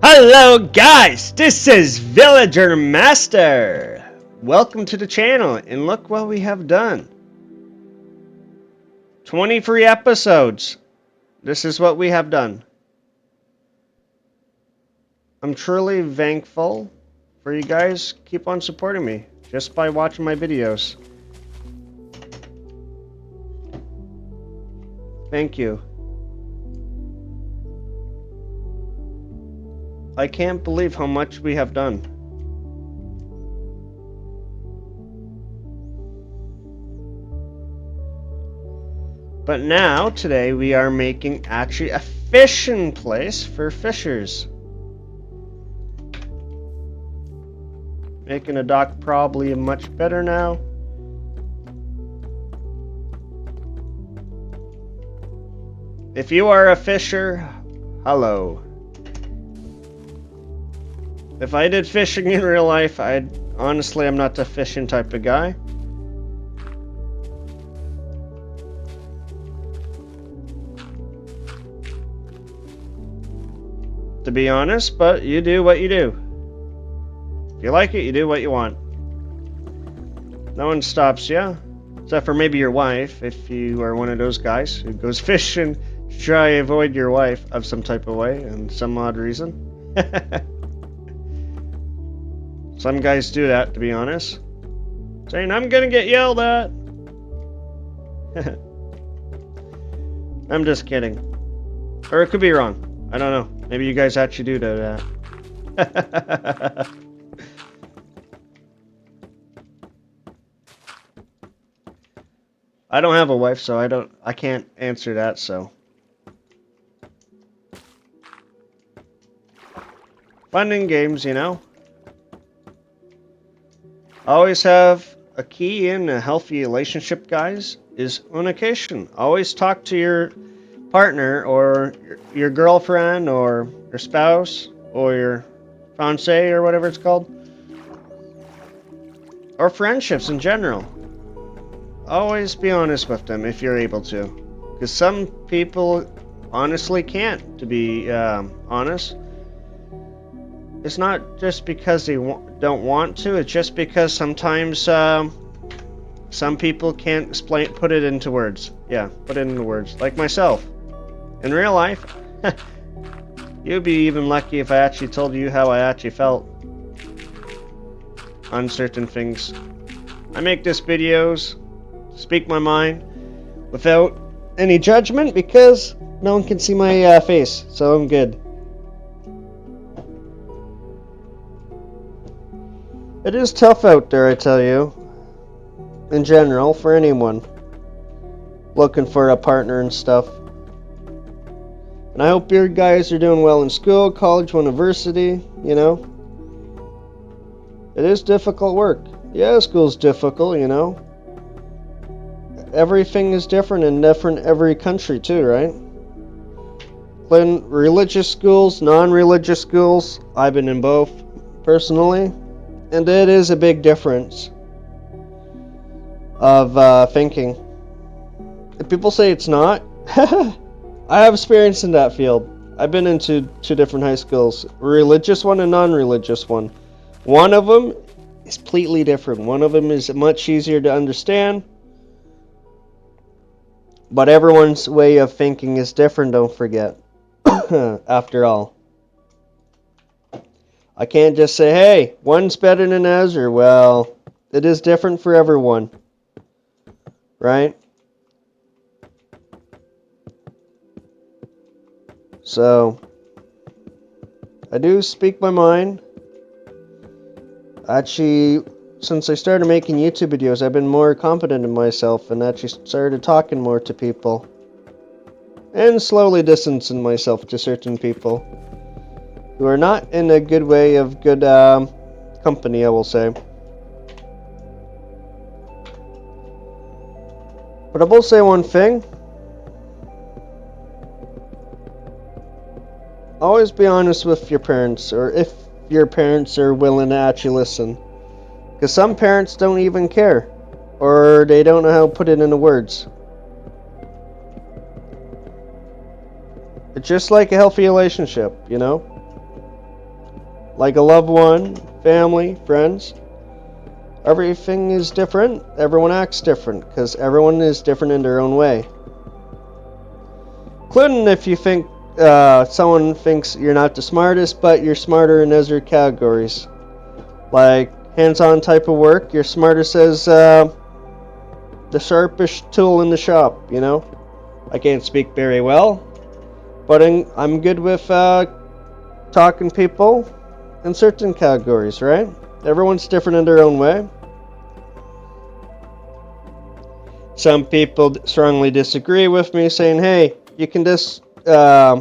Hello guys, this is Villager Master. Welcome to the channel, and look what we have done. 20 free episodes. This is what we have done. I'm truly thankful for you guys. Keep on supporting me just by watching my videos. Thank you. I can't believe how much we have done. But now, today, we are making actually a fishing place for fishers. Making a dock probably much better now. If you are a fisher, hello. If I did fishing in real life, honestly, I'm not the fishing type of guy. To be honest, but you do what you do. If you like it, you do what you want. No one stops you, except for maybe your wife, if you are one of those guys who goes fishing to try to avoid your wife of some type of way, and some odd reason. Some guys do that, to be honest. Saying, I'm gonna get yelled at. I'm just kidding. Or it could be wrong. I don't know. Maybe you guys actually do that. I don't have a wife, so I can't answer that, so. Fun in games, you know. Always have a key in a healthy relationship, guys, is communication. Always talk to your partner or your girlfriend or your spouse or your fiancé or whatever it's called. Or friendships in general. Always be honest with them if you're able to. Because some people honestly can't, to be honest. It's not just because they don't want to, it's just because sometimes some people can't put it into words. Yeah, put it into words. Like myself. In real life, you'd be even lucky if I actually told you how I actually felt on certain things. I make these videos, speak my mind, without any judgment because no one can see my face, so I'm good. It is tough out there, I tell you, in general, for anyone looking for a partner and stuff. And I hope you guys are doing well in school, college, university, you know. It is difficult work. Yeah, school's difficult, you know. Everything is different in every country too, right? Including religious schools, non-religious schools. I've been in both, personally. And it is a big difference of thinking. If people say it's not, I have experience in that field. I've been into two different high schools, a religious one and non-religious one. One of them is completely different. One of them is much easier to understand, but everyone's way of thinking is different, don't forget. After all. I can't just say, hey, one's better than Ezra. Well, it is different for everyone. Right? So, I do speak my mind. Actually, since I started making YouTube videos, I've been more confident in myself and actually started talking more to people. And slowly distancing myself to certain people who are not in a good way of good company, I will say. But I will say one thing. Always be honest with your parents, or if your parents are willing to actually listen. Because some parents don't even care, or they don't know how to put it into words. It's just like a healthy relationship, you know? like a loved one, family, friends. Everything is different. Everyone acts different because everyone is different in their own way. Including if you think someone thinks you're not the smartest, but you're smarter in other categories. Like hands-on type of work, you're smartest as the sharpest tool in the shop, you know? I can't speak very well, but I'm good with talking people in certain categories, right? Everyone's different in their own way. Some people strongly disagree with me, saying, hey, you can just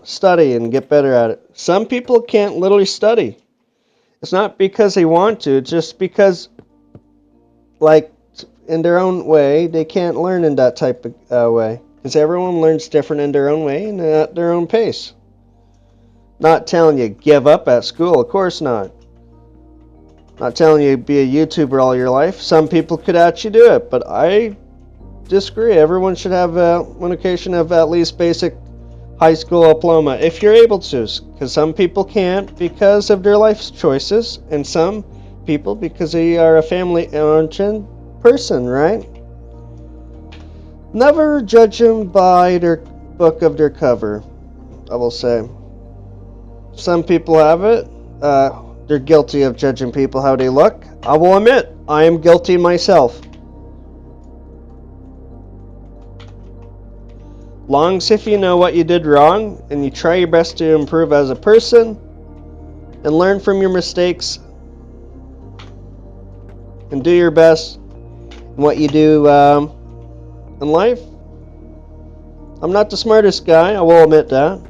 study and get better at it. Some people can't literally study. It's not because they want to, it's just because, like, in their own way, they can't learn in that type of way. Because everyone learns different in their own way and at their own pace. Not telling you give up at school, of course not. Not telling you be a YouTuber all your life. Some people could actually do it, but I disagree. Everyone should have one occasion of at least basic high school diploma if you're able to, because some people can't because of their life's choices, and some people because they are a family-oriented person, right? Never judge them by their book of their cover, I will say. Some people have it. They're guilty of judging people how they look. I will admit, I am guilty myself. Long as if you know what you did wrong and you try your best to improve as a person and learn from your mistakes and do your best in what you do in life. I'm not the smartest guy, I will admit that.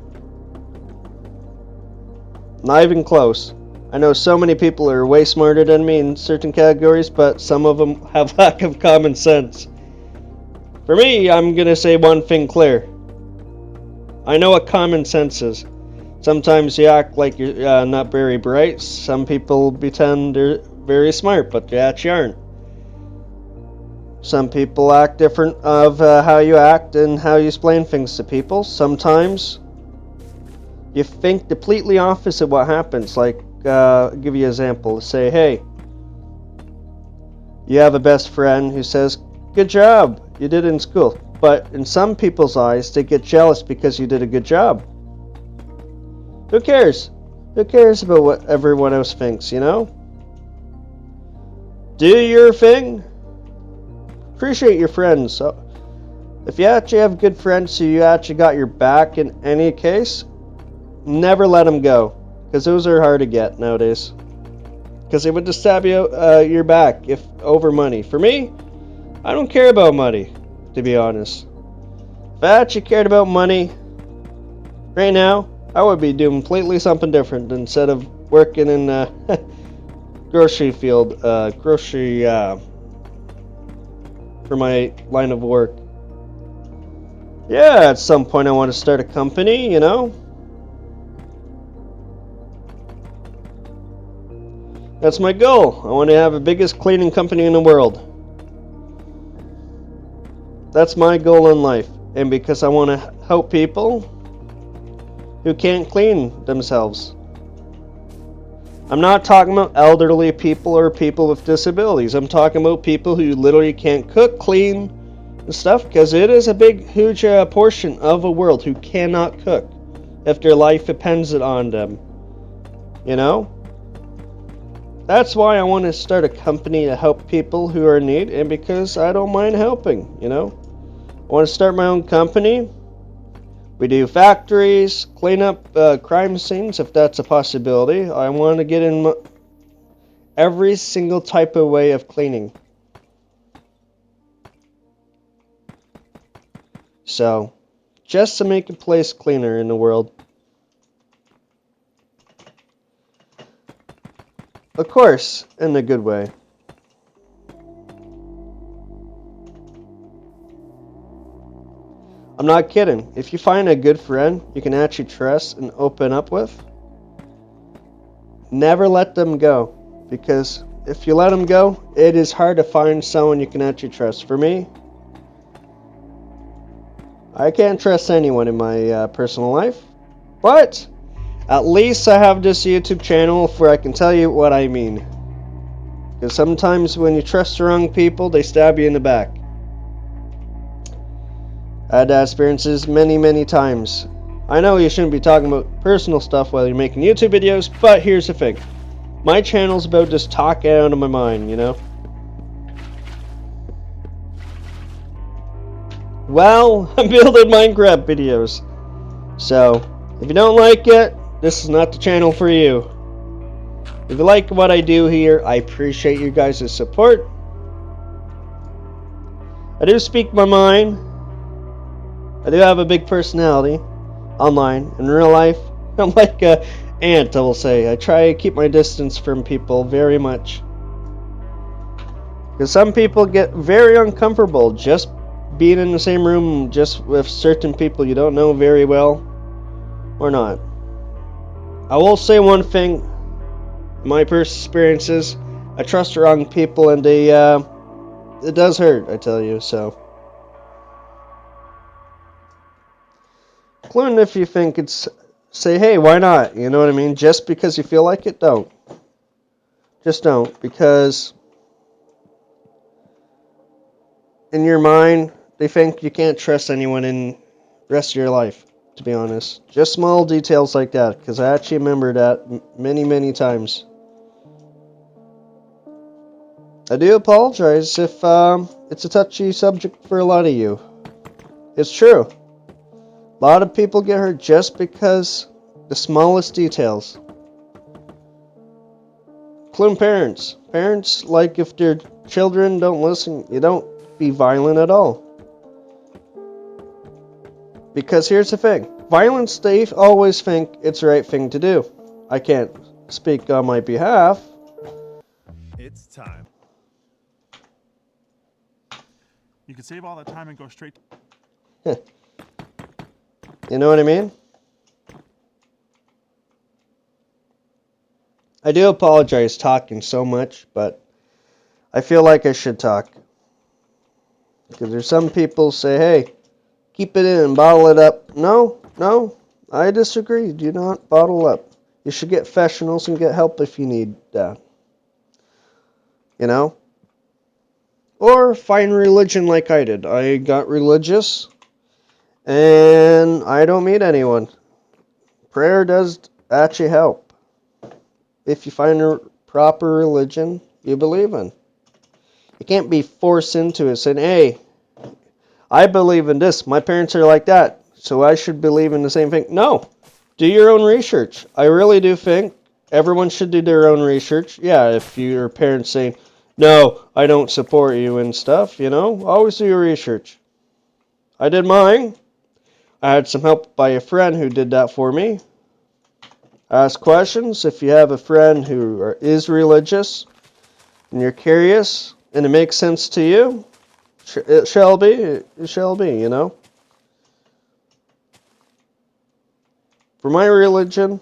Not even close. I know so many people are way smarter than me in certain categories, but some of them have lack of common sense. For me, I'm going to say one thing clear. I know what common sense is. Sometimes you act like you're not very bright. Some people pretend they're very smart, but they actually aren't. Some people act different of how you act and how you explain things to people. Sometimes you think completely opposite what happens. Like, I'll give you an example. Say, hey, you have a best friend who says, good job, you did it in school. But in some people's eyes, they get jealous because you did a good job. Who cares? Who cares about what everyone else thinks, you know? Do your thing. Appreciate your friends. So if you actually have good friends who you actually got your back in any case, never let them go. Because those are hard to get nowadays. Because they would just stab you your back if over money. For me, I don't care about money, to be honest. If I actually cared about money right now, I would be doing completely something different instead of working in grocery field, for my line of work. Yeah, at some point I want to start a company, you know. That's my goal. I want to have the biggest cleaning company in the world. That's my goal in life. And because I want to help people who can't clean themselves. I'm not talking about elderly people or people with disabilities. I'm talking about people who literally can't cook, clean, and stuff. Because it is a big, huge portion of the world who cannot cook if their life depends on them. You know? That's why I want to start a company to help people who are in need, and because I don't mind helping, you know. I want to start my own company. We do factories, clean up crime scenes if that's a possibility. I want to get in every single type of way of cleaning. So, just to make a place cleaner in the world. Of course, in a good way. I'm not kidding. If you find a good friend you can actually trust and open up with, never let them go. Because if you let them go, it is hard to find someone you can actually trust. For me, I can't trust anyone in my personal life. But At least I have this YouTube channel where I can tell you what I mean. Because sometimes when you trust the wrong people, they stab you in the back. I had that experiences many times. I know you shouldn't be talking about personal stuff while you're making YouTube videos, but here's the thing. My channel's about just talking out of my mind, you know? Well, I'm building Minecraft videos. So, if you don't like it, this is not the channel for you. If you like what I do here, I appreciate you guys' support. I do speak my mind. I do have a big personality online. In real life, I'm like an ant, I will say. I try to keep my distance from people very much. Because some people get very uncomfortable just being in the same room just with certain people you don't know very well or not. I will say one thing. My personal experiences, I trust the wrong people and it does hurt, I tell you, so. Including if you think it's, say, hey, why not? You know what I mean? Just because you feel like it, don't. Just don't, because in your mind, they think you can't trust anyone in the rest of your life, to be honest. Just small details like that, because I actually remember that many times. I do apologize if it's a touchy subject for a lot of you. It's true. A lot of people get hurt just because the smallest details. Including parents. Parents, like if their children don't listen, you don't be violent at all. Because here's the thing. Violence, they always think it's the right thing to do. I can't speak on my behalf. It's time. You can save all that time and go straight to... You know what I mean? I do apologize talking so much, but I feel like I should talk. Because there's some people say, hey, keep it in, bottle it up. No, I disagree. Do not bottle up. You should get professionals and get help if you need that. You know? Or find religion like I did. I got religious, and I don't meet anyone. Prayer does actually help. If you find a proper religion you believe in. You can't be forced into it saying, hey, I believe in this. My parents are like that, so I should believe in the same thing. No. Do your own research. I really do think everyone should do their own research. Yeah, if your parents say, no, I don't support you and stuff, you know, always do your research. I did mine. I had some help by a friend who did that for me. Ask questions. If you have a friend who is religious and you're curious and it makes sense to you, it shall be, you know. For my religion,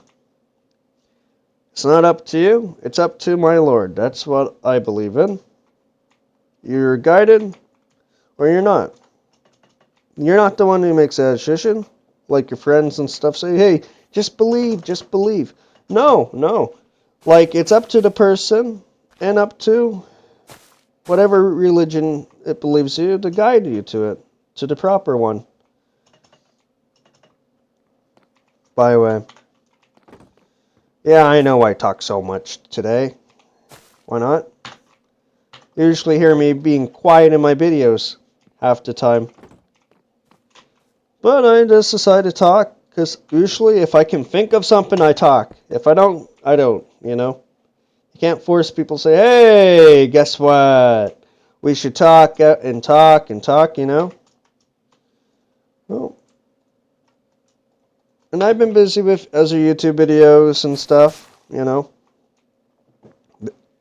it's not up to you, it's up to my Lord. That's what I believe in. You're guided or you're not. You're not the one who makes that decision. Like your friends and stuff say, hey, just believe. No. Like, it's up to the person and up to whatever religion it believes you to guide you to it, to the proper one. By the way, yeah, I know I talk so much today. Why not? You usually hear me being quiet in my videos half the time. But I just decide to talk, because usually if I can think of something, I talk. If I don't, I don't, you know? You can't force people to say, hey, guess what? We should talk, you know? Well, and I've been busy with other YouTube videos and stuff, you know?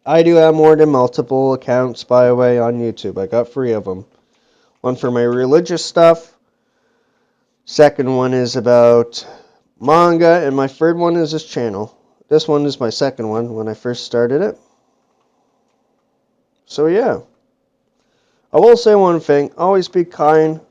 I do have more than multiple accounts, by the way, on YouTube. I got 3 of them. One for my religious stuff. Second one is about manga. And my third one is this channel. This one is my second one when I first started it. So yeah. I will say one thing. Always be kind.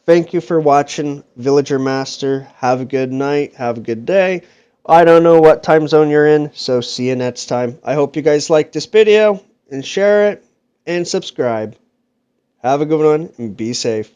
Thank you for watching, Villager Master. Have a good night. Have a good day. I don't know what time zone you're in, so see you next time. I hope you guys liked this video, and share it, and subscribe. Have a good one, and be safe.